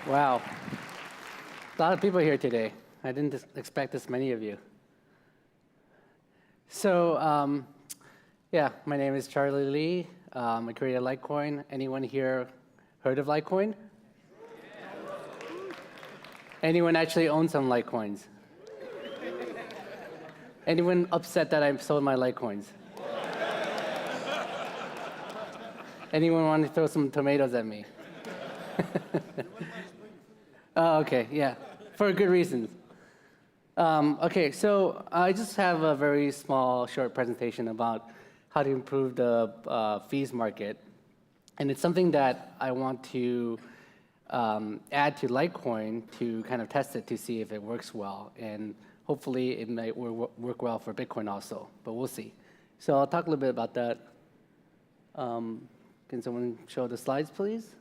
Wow. A lot of people here today. I didn't expect this many of you. So, yeah, my name is Charlie Lee. I created Litecoin. Anyone here heard of Litecoin? Anyone actually own some Litecoins? Anyone upset that I sold my Litecoins? Anyone want to throw some tomatoes at me? Oh, okay, yeah, for good reasons. Okay, so I just have a very small, short presentation about how to improve the fees market. And it's something that I want to add to Litecoin to kind of test it to see if it works well. And hopefully it might work well for Bitcoin also, but we'll see. So I'll talk a little bit about that. Can someone show the slides, please?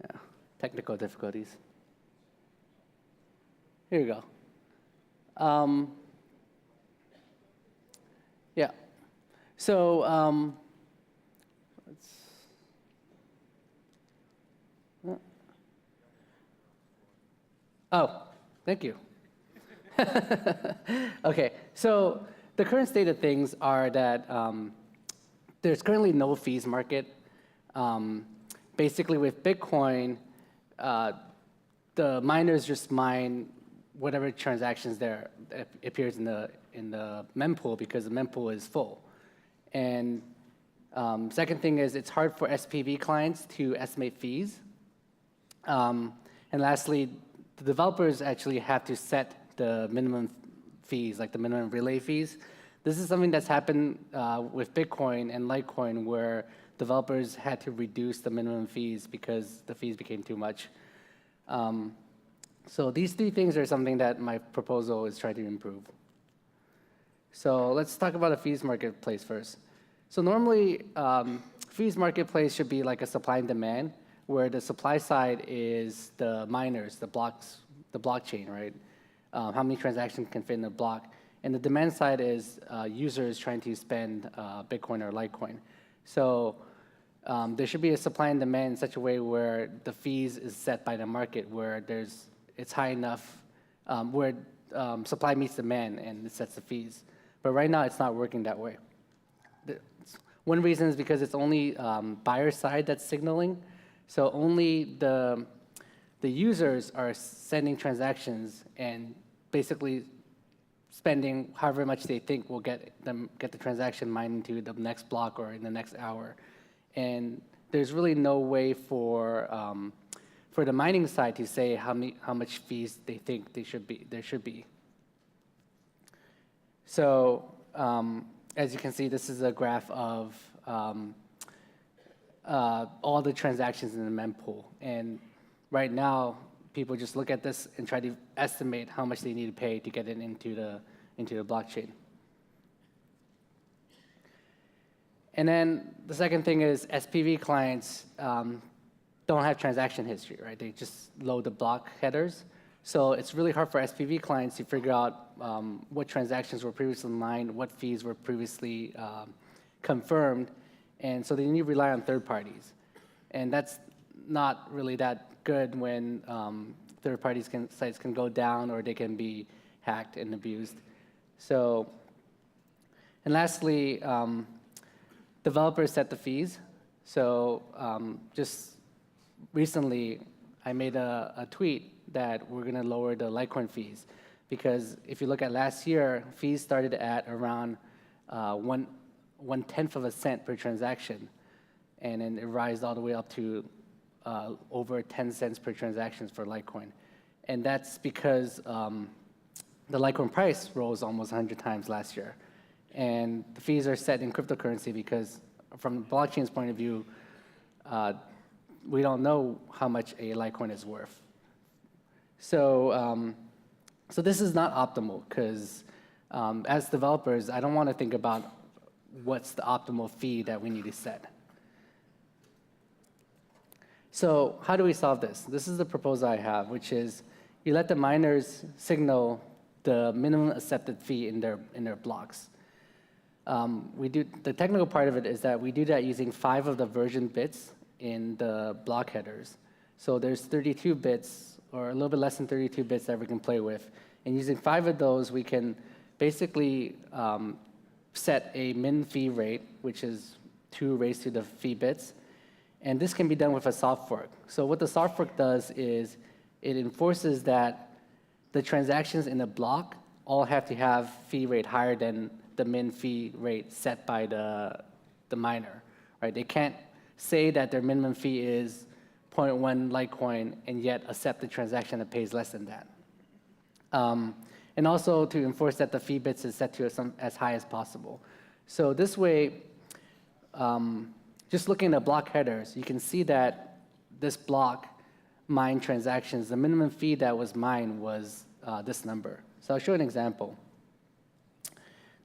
Yeah, technical difficulties. Here we go. Yeah. So oh, thank you. Okay, so the current state of things are that there's currently no fees market. Basically, with Bitcoin, the miners just mine whatever transactions there appears in the mempool because the mempool is full. And second thing is it's hard for SPV clients to estimate fees. And lastly, the developers actually have to set the minimum fees, like the minimum relay fees. This is something that's happened with Bitcoin and Litecoin where developers had to reduce the minimum fees because the fees became too much. So these three things are something that my proposal is trying to improve. So let's talk about a fees marketplace first. So normally, fees marketplace should be like a supply and demand, where the supply side is the miners, the blockchain, right? How many transactions can fit in a block. And the demand side is users trying to spend Bitcoin or Litecoin. So there should be a supply and demand in such a way where the fees is set by the market, where it's high enough, where supply meets demand and it sets the fees. But right now, it's not working that way. One reason is because it's only buyer side that's signaling. So only the users are sending transactions and basically spending however much they think will get the transaction mined into the next block or in the next hour. And there's really no way for the mining side to say how much fees they think there should be. So as you can see, this is a graph of all the transactions in the mempool. And right now, people just look at this and try to estimate how much they need to pay to get it into the blockchain. And then the second thing is SPV clients don't have transaction history, right? They just load the block headers. So it's really hard for SPV clients to figure out what transactions were previously mined, what fees were previously confirmed. And so they need to rely on third parties. And that's not really that good when third parties sites can go down or they can be hacked and abused. So, and lastly, developers set the fees. So just recently, I made a tweet that we're going to lower the Litecoin fees. Because if you look at last year, fees started at around 1/10 of a cent per transaction. And then it rised all the way up to over 10 cents per transaction for Litecoin. And that's because the Litecoin price rose almost 100 times last year. And the fees are set in cryptocurrency because from the blockchain's point of view, we don't know how much a Litecoin is worth. So, so this is not optimal because as developers, I don't want to think about what's the optimal fee that we need to set. So how do we solve this? This is the proposal I have, which is you let the miners signal the minimum accepted fee in their blocks. The technical part of it is that we do that using 5 of the version bits in the block headers. So there's 32 bits, or a little bit less than 32 bits that we can play with. And using 5 of those, we can basically set a min fee rate, which is 2 raised to the fee bits. And this can be done with a soft fork. So what the soft fork does is it enforces that the transactions in the block all have to have fee rate higher than the min fee rate set by the miner, right? They can't say that their minimum fee is 0.1 Litecoin and yet accept the transaction that pays less than that. And also to enforce that the fee bits is set to as high as possible. So this way, just looking at block headers, you can see that this block mined transactions, the minimum fee that was mined was this number. So I'll show an example.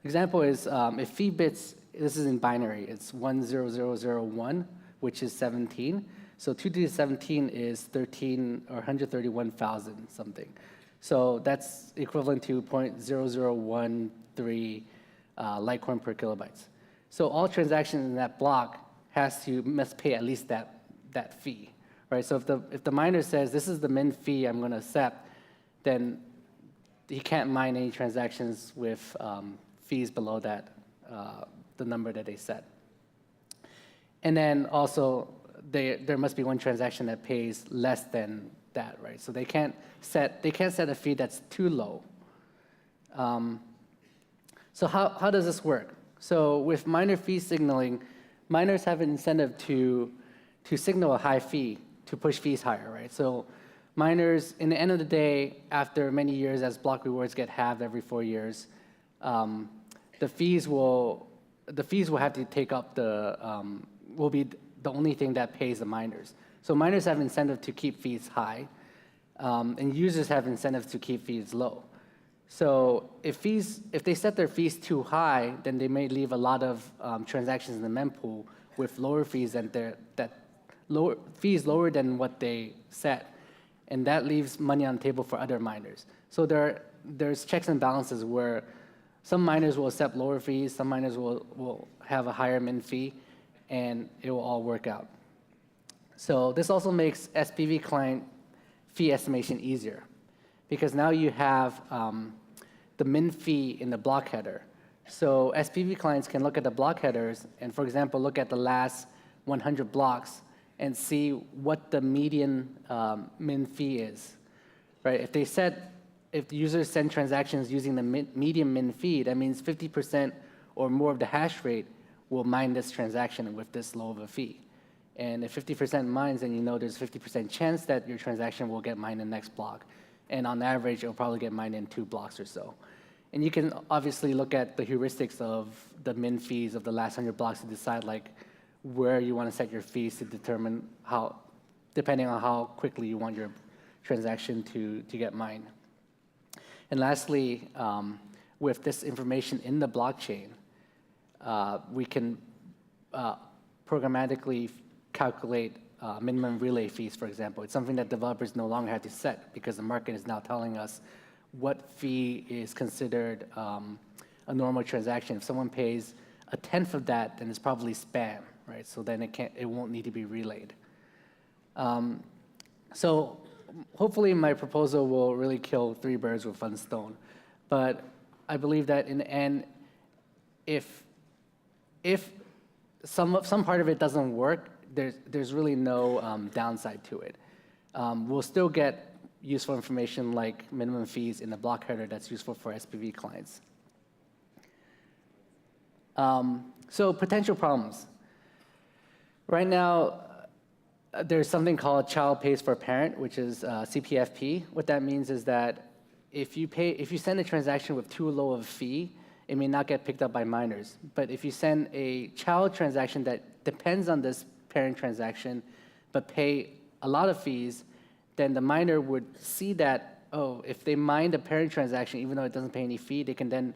Example is if fee bits, this is in binary, it's 10001, which is 17. So 2 to the 17 is 13 or 131,000 something. So that's equivalent to 0.0013 Litecoin per kilobytes. So all transactions in that block must pay at least that fee, right? So if the miner says this is the min fee I'm going to accept, then he can't mine any transactions with fees below that, the number that they set. And then also there must be one transaction that pays less than that, right? So they can't set a fee that's too low. So how does this work? So with miner fee signaling, miners have an incentive to signal a high fee to push fees higher, right? So miners, in the end of the day, after many years, as block rewards get halved every 4 years, the fees will have to take up will be the only thing that pays the miners. So miners have incentive to keep fees high, and users have incentives to keep fees low. So if they set their fees too high, then they may leave a lot of transactions in the mempool with lower fees fees lower than what they set, and that leaves money on the table for other miners. So there's checks and balances where some miners will accept lower fees, some miners will have a higher min fee, and it will all work out. So this also makes SPV client fee estimation easier, because now you have the min fee in the block header. So SPV clients can look at the block headers and, for example, look at the last 100 blocks and see what the median min fee is, right? If the users send transactions using the median min fee, that means 50% or more of the hash rate will mine this transaction with this low of a fee. And if 50% mines, then you know there's a 50% chance that your transaction will get mined in the next block. And on average, it'll probably get mined in 2 blocks or so. And you can obviously look at the heuristics of the min fees of the last 100 blocks to decide where you want to set your fees to determine depending on how quickly you want your transaction to get mined. And lastly, with this information in the blockchain, we can programmatically calculate minimum relay fees, for example. It's something that developers no longer have to set because the market is now telling us what fee is considered a normal transaction. If someone pays 1/10 of that, then it's probably spam, right? So then it won't need to be relayed. So hopefully my proposal will really kill 3 birds with 1 stone. But I believe that in the end, if some part of it doesn't work, there's really no downside to it. We'll still get useful information like minimum fees in the block header that's useful for SPV clients. So potential problems. Right now, there's something called child pays for parent, which is CPFP. What that means is that if you send a transaction with too low of a fee, it may not get picked up by miners. But if you send a child transaction that depends on this parent transaction, but pay a lot of fees, then the miner would see that, oh, if they mine the parent transaction, even though it doesn't pay any fee, they can then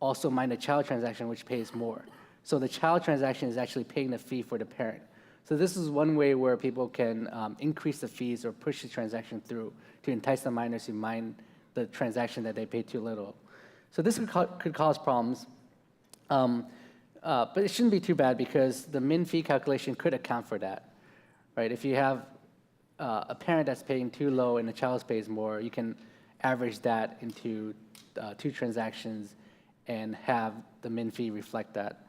also mine the child transaction, which pays more. So the child transaction is actually paying the fee for the parent. So this is one way where people can increase the fees or push the transaction through to entice the miners to mine the transaction that they pay too little. So this could cause problems. But it shouldn't be too bad because the min fee calculation could account for that. right? If you have a parent that's paying too low and the child pays more, you can average that into two transactions and have the min fee reflect that.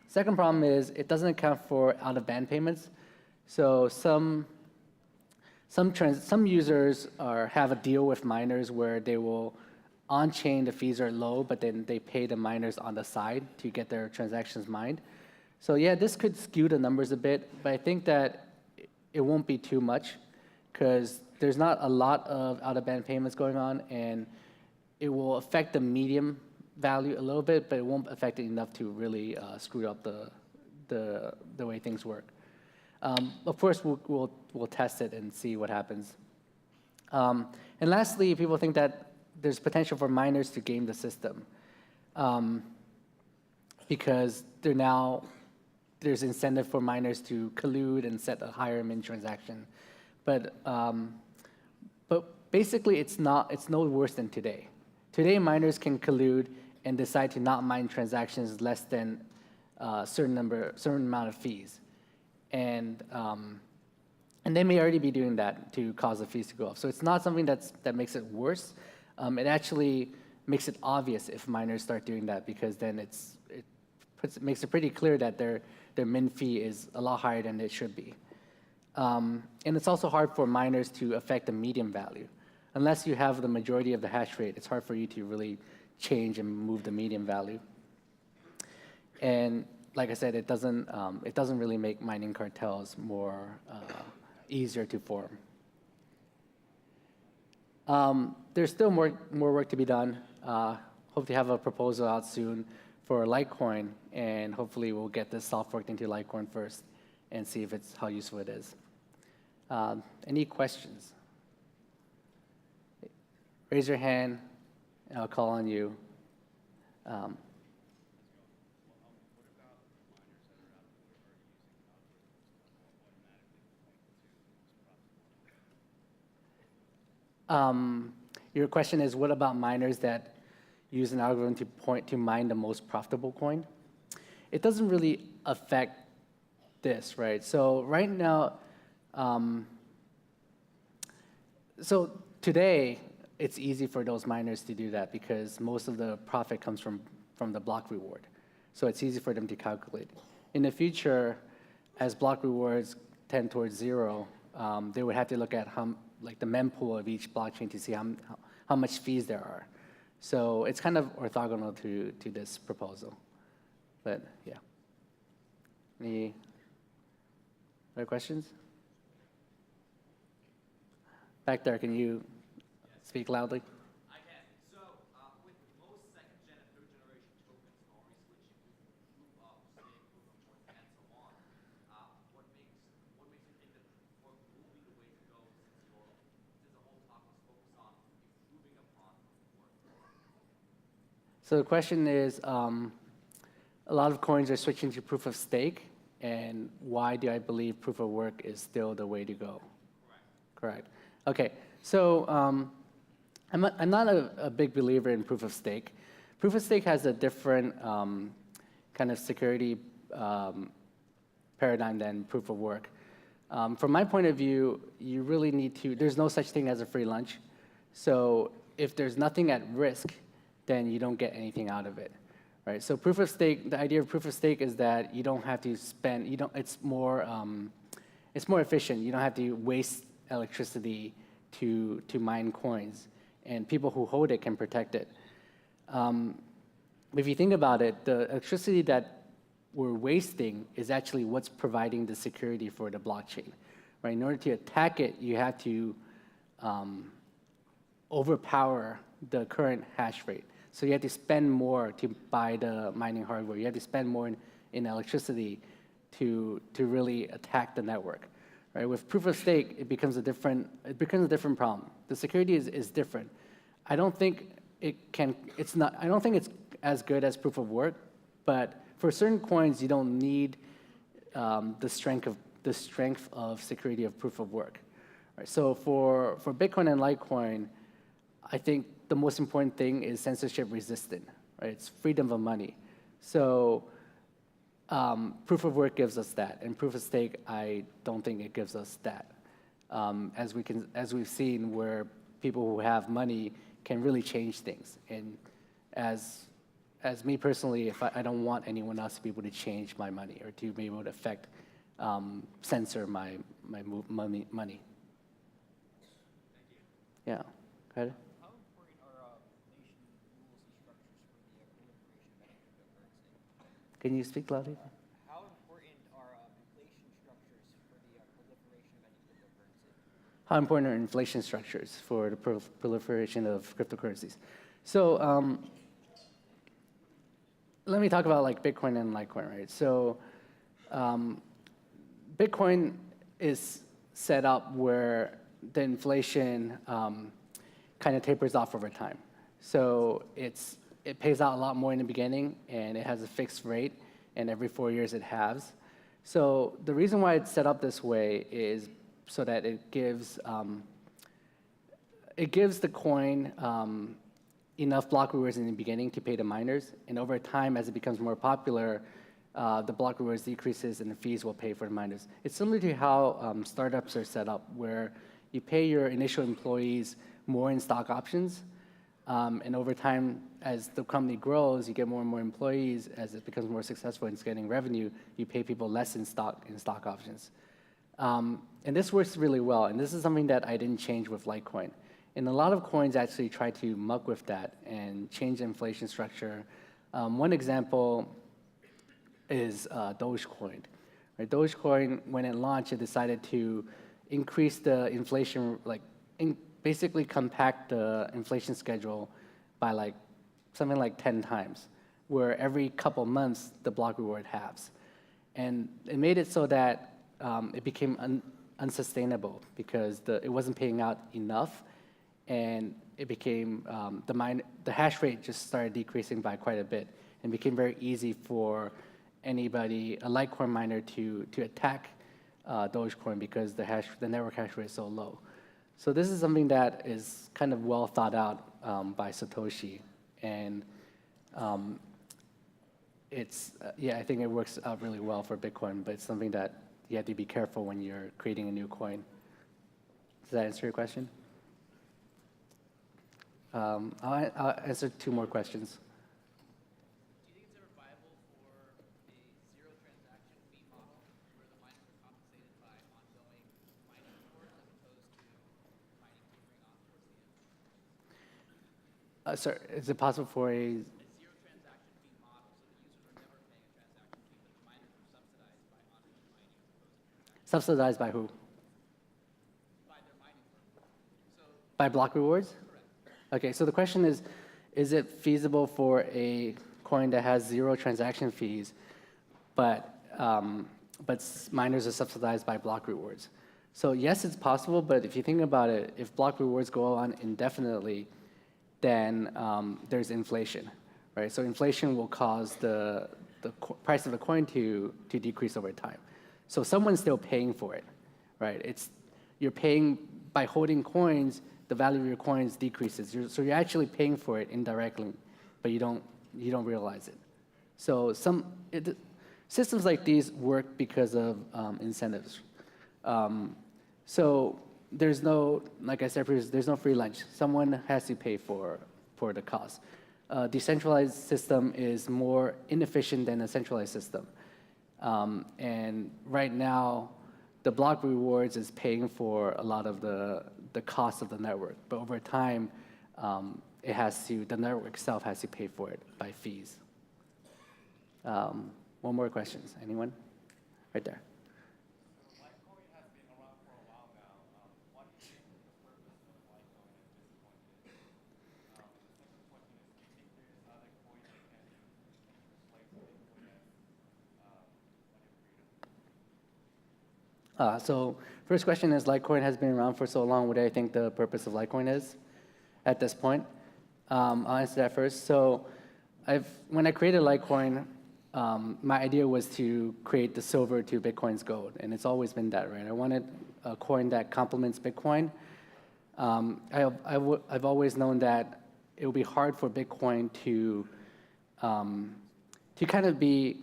Second problem is it doesn't account for out-of-band payments. So some users have a deal with miners where they will on-chain the fees are low, but then they pay the miners on the side to get their transactions mined. So yeah, this could skew the numbers a bit, but I think that it won't be too much because there's not a lot of out-of-band payments going on, and it will affect the medium value a little bit, but it won't affect it enough to really screw up the way things work. Of course, we'll test it and see what happens. And lastly, people think that there's potential for miners to game the system because there's incentive for miners to collude and set a higher min transaction. But basically, it's no worse than today. Today, miners can collude and decide to not mine transactions less than a certain amount of fees. And they may already be doing that to cause the fees to go up. So it's not something that makes it worse. It actually makes it obvious if miners start doing that because then it makes it pretty clear that their min fee is a lot higher than it should be. And it's also hard for miners to affect the median value. Unless you have the majority of the hash rate, it's hard for you to really change and move the median value. And like I said, it doesn't really make mining cartels more easier to form. There's still more work to be done. Hope to have a proposal out soon for Litecoin, and hopefully we'll get this soft forked into Litecoin first and see if how useful it is. Any questions? Raise your hand, and I'll call on you. Your question is, what about miners that use an algorithm to mine the most profitable coin? It doesn't really affect this, right? So right now, so today, it's easy for those miners to do that because most of the profit comes from the block reward. So it's easy for them to calculate. In the future, as block rewards tend towards zero, they would have to look at the mempool of each blockchain to see how much fees there are. So it's kind of orthogonal to this proposal. But yeah. Any other questions? Back there, can you speak loudly? I can. So, with most second-gen and third-generation tokens already switching to proof of stake, proof of work, and so on, what makes you think that proof of work will be the way to go since the whole talk was focused on improving upon proof of work? So the question is, a lot of coins are switching to proof of stake, and why do I believe proof of work is still the way to go? Correct. Okay. So I'm not a big believer in proof of stake. Proof of stake has a different kind of security paradigm than proof of work. From my point of view, you really need to, there's no such thing as a free lunch. So if there's nothing at risk, then you don't get anything out of it, right? So proof of stake, the idea of proof of stake is that you don't have to spend, it's more efficient. You don't have to waste electricity to mine coins, and people who hold it can protect it. If you think about it, the electricity that we're wasting is actually what's providing the security for the blockchain, right? In order to attack it, you have to overpower the current hash rate. So you have to spend more to buy the mining hardware. You have to spend more in electricity to really attack the network. Right? With proof of stake, it becomes a different problem. The security is different. I don't think it's as good as proof of work, but for certain coins, you don't need the strength of security of proof of work. Right? So for Bitcoin and Litecoin, I think the most important thing is censorship resistant. Right? It's freedom of money. So proof of work gives us that, and proof of stake, I don't think it gives us that. As we've seen, where people who have money can really change things. And as me personally, if I don't want anyone else to be able to change my money or to be able to affect, censor my money. Thank you. Yeah. Go ahead. How important are inflation rules and structures for the proliferation of any cryptocurrency? Can you speak loudly? How important are inflation structures for the proliferation of any cryptocurrency? How important are inflation structures for the proliferation of cryptocurrencies? So let me talk about like Bitcoin and Litecoin, right? So Bitcoin is set up where the inflation kind of tapers off over time. So it pays out a lot more in the beginning, and it has a fixed rate, and every 4 years it halves. So the reason why it's set up this way is so that it gives the coin enough block rewards in the beginning to pay the miners, and over time, as it becomes more popular, the block rewards decreases and the fees will pay for the miners. It's similar to how startups are set up, where you pay your initial employees more in stock options, and over time, as the company grows, you get more and more employees. As it becomes more successful and it's getting revenue, you pay people less in stock options. And this works really well, and this is something that I didn't change with Litecoin. And a lot of coins actually try to muck with that and change the inflation structure. One example is Dogecoin. Right? Dogecoin, when it launched, it decided to increase the inflation, basically compact the inflation schedule by like something like 10 times, where every couple months the block reward halves. And it made it so that it became unsustainable because it wasn't paying out enough, and it became the hash rate just started decreasing by quite a bit, and became very easy for anybody, a Litecoin miner, to attack Dogecoin because the network hash rate is so low. So this is something that is kind of well thought out by Satoshi, and I think it works out really well for Bitcoin, but it's something that you have to be careful when you're creating a new coin. Does that answer your question? I'll answer 2 more questions. Do you think it's ever viable for a zero transaction fee model where the miners are compensated by ongoing mining rewards as opposed to mining tapering off towards the end? Sir, is it possible for a A zero transaction fee model, so the users are never paying a transaction fee, but the miners are subsidized by ongoing mining as opposed to transaction subsidized by who? by their mining firm. So By block rewards? correct. Okay, so the question is it feasible for a coin that has 0 transaction fees, but miners are subsidized by block rewards? So yes, it's possible, but if you think about it, if block rewards go on indefinitely, then there's inflation, right? So inflation will cause the price of the coin to decrease over time. So someone's still paying for it, right? You're paying by holding coins. The value of your coins decreases. So you're actually paying for it indirectly, but you don't realize it. So systems like these work because of incentives. So there's no, like I said previously, there's no free lunch. Someone has to pay for the cost. Decentralized system is more inefficient than a centralized system. And right now, the block rewards is paying for a lot of the cost of the network, but over time, the network itself has to pay for it by fees. One more questions, anyone? Right there. Litecoin has been around for a while now. What do you think the purpose of Litecoin at this point is? The second question is, do you think there's other coins that can be replace Bitcoin as freedom? So first question is, Litecoin has been around for so long. What do I think the purpose of Litecoin is at this point? I'll answer that first. So when I created Litecoin, my idea was to create the silver to Bitcoin's gold, and it's always been that, right? I wanted a coin that complements Bitcoin. I've always known that it would be hard for Bitcoin to kind of be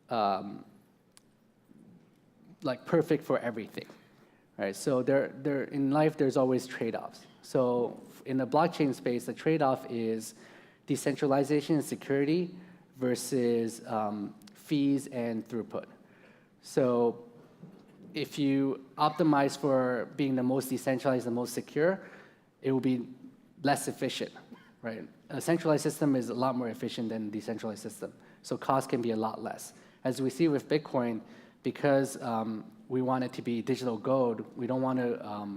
like perfect for everything, right? So there in life, there's always trade-offs. So in the blockchain space, the trade-off is decentralization and security versus fees and throughput. So if you optimize for being the most decentralized, the most secure, it will be less efficient, right? A centralized system is a lot more efficient than a decentralized system. So cost can be a lot less. As we see with Bitcoin, because we want it to be digital gold, we don't want to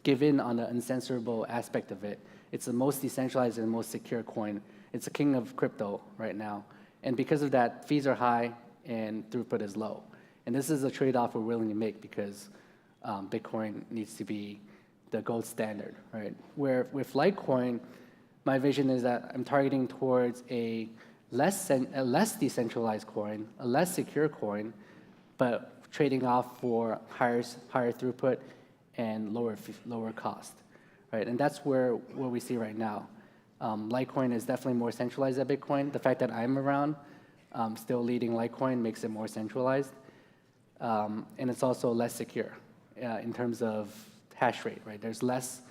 give in on the uncensorable aspect of it. It's the most decentralized and most secure coin. It's the king of crypto right now. And because of that, fees are high and throughput is low. And this is a trade-off we're willing to make because Bitcoin needs to be the gold standard, right? Where with Litecoin, my vision is that I'm targeting towards a less decentralized coin, a less secure coin, but trading off for higher throughput and lower cost, right? And that's where what we see right now. Litecoin is definitely more centralized than Bitcoin. The fact that I'm around, still leading Litecoin makes it more centralized. And it's also less secure in terms of hash rate, right? There's less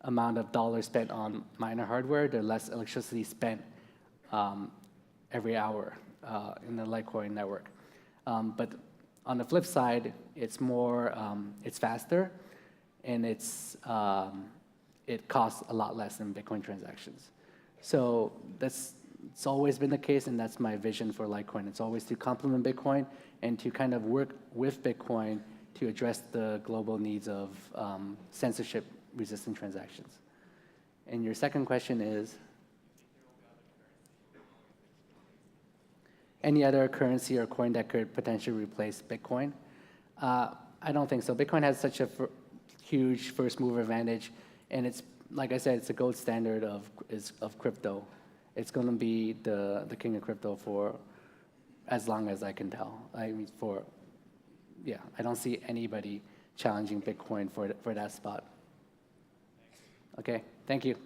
amount of dollars spent on miner hardware. There's less electricity spent every hour in the Litecoin network. But on the flip side, it's more, it's faster, and it costs a lot less than Bitcoin transactions. So it's always been the case, and that's my vision for Litecoin. It's always to complement Bitcoin and to kind of work with Bitcoin to address the global needs of censorship-resistant transactions. And your second question is? Any other currency or coin that could potentially replace Bitcoin? I don't think so. Bitcoin has such a huge first mover advantage, and it's, like I said, it's a gold standard of crypto. It's going to be the king of crypto for as long as I can tell. I mean, I don't see anybody challenging Bitcoin for that spot. Okay, thank you.